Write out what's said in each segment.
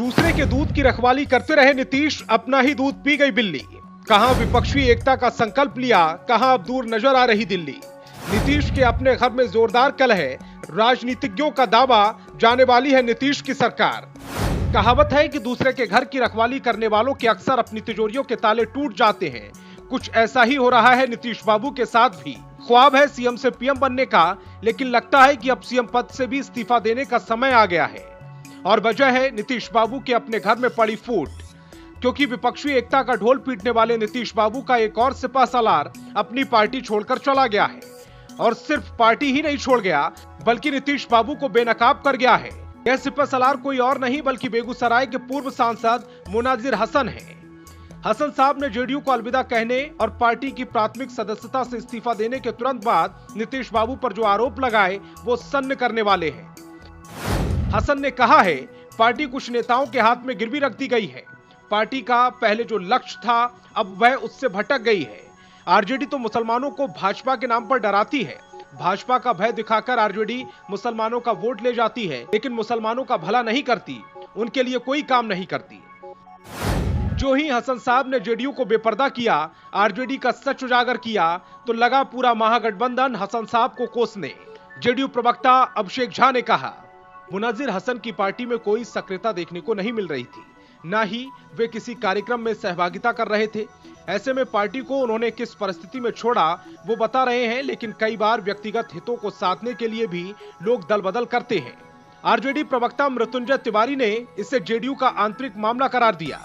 दूसरे के दूध की रखवाली करते रहे नीतीश, अपना ही दूध पी गई बिल्ली। कहां विपक्षी एकता का संकल्प लिया, कहां अब दूर नजर आ रही दिल्ली। नीतीश के अपने घर में जोरदार कलह, राजनीतिज्ञों का दावा, जाने वाली है नीतीश की सरकार। कहावत है कि दूसरे के घर की रखवाली करने वालों के अक्सर अपनी तिजोरियों के ताले टूट जाते हैं। कुछ ऐसा ही हो रहा है नीतीश बाबू के साथ भी। ख्वाब है सीएम से पीएम बनने का, लेकिन लगता है कि अब सीएम पद से भी इस्तीफा देने का समय आ गया है। और वजह है नीतीश बाबू के अपने घर में पड़ी फूट, क्योंकि विपक्षी एकता का ढोल पीटने वाले नीतीश बाबू का एक और सिपह सालार अपनी पार्टी छोड़कर चला गया है। और सिर्फ पार्टी ही नहीं छोड़ गया, बल्कि नीतीश बाबू को बेनकाब कर गया है। यह सिपह सालार कोई और नहीं बल्कि बेगूसराय के पूर्व सांसद मुनाजिर हसन है। हसन साहब ने जेडीयू को अलविदा कहने और पार्टी की प्राथमिक सदस्यता से इस्तीफा देने के तुरंत बाद नीतीश बाबू पर जो आरोप लगाए वो सन्न करने वाले हैं। हसन ने कहा है, पार्टी कुछ नेताओं के हाथ में गिरवी रख दी गई है। पार्टी का पहले जो लक्ष्य था अब वह उससे भटक गई है। आरजेडी तो मुसलमानों को भाजपा के नाम पर डराती है। भाजपा का भय दिखाकर आरजेडी मुसलमानों का वोट ले जाती है, लेकिन मुसलमानों का भला नहीं करती, उनके लिए कोई काम नहीं करती। जो ही हसन साहब ने जेडीयू को बेपर्दा किया, आरजेडी का सच उजागर किया, तो लगा पूरा महागठबंधन हसन साहब को कोसने। जेडीयू प्रवक्ता अभिषेक झा ने कहा, मुनाजिर हसन की पार्टी में कोई सक्रियता देखने को नहीं मिल रही थी, न ही वे किसी कार्यक्रम में सहभागिता कर रहे थे। ऐसे में पार्टी को उन्होंने किस परिस्थिति में छोड़ा वो बता रहे हैं, लेकिन कई बार व्यक्तिगत हितों को साधने के लिए भी लोग दल बदल करते हैं। आरजेडी प्रवक्ता मृत्युंजय तिवारी ने इसे जेडीयू का आंतरिक मामला करार दिया।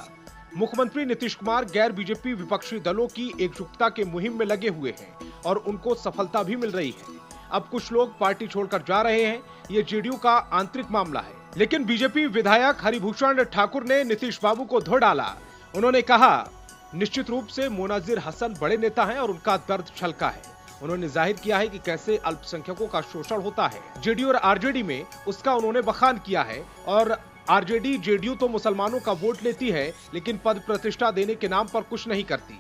मुख्यमंत्री नीतीश कुमार गैर बीजेपी विपक्षी दलों की एकजुटता के मुहिम में लगे हुए हैं और उनको सफलता भी मिल रही है। अब कुछ लोग पार्टी छोड़कर जा रहे हैं, ये जेडीयू का आंतरिक मामला है। लेकिन बीजेपी विधायक हरिभूषण ठाकुर ने नीतीश बाबू को धो डाला। उन्होंने कहा, निश्चित रूप से मुनाजिर हसन बड़े नेता हैं और उनका दर्द छलका है। उन्होंने जाहिर किया है कि कैसे अल्पसंख्यकों का शोषण होता है। जेडीयू और आरजेडी में उसका उन्होंने बखान किया है। और आरजेडी जेडीयू तो मुसलमानों का वोट लेती है, लेकिन पद प्रतिष्ठा देने के नाम पर कुछ नहीं करती।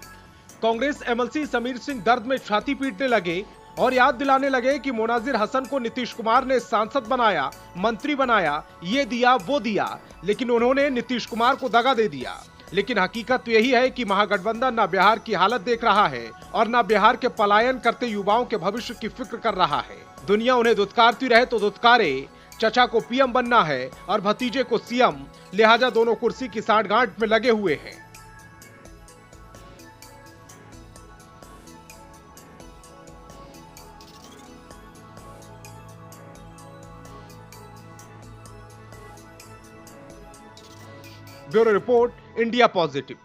कांग्रेस एमएलसी समीर सिंह दर्द में छाती पीटने लगे और याद दिलाने लगे कि मुनाजिर हसन को नीतीश कुमार ने सांसद बनाया, मंत्री बनाया, ये दिया वो दिया, लेकिन उन्होंने नीतीश कुमार को दगा दे दिया। लेकिन हकीकत तो यही है कि महागठबंधन न बिहार की हालत देख रहा है और न बिहार के पलायन करते युवाओं के भविष्य की फिक्र कर रहा है। दुनिया उन्हें दुत्कारती रहे तो दुत्कारे, चचा को पीएम बनना है और भतीजे को सीएम, लिहाजा दोनों कुर्सी की साठगांठ में लगे हुए हैं। Bureau report, India positive.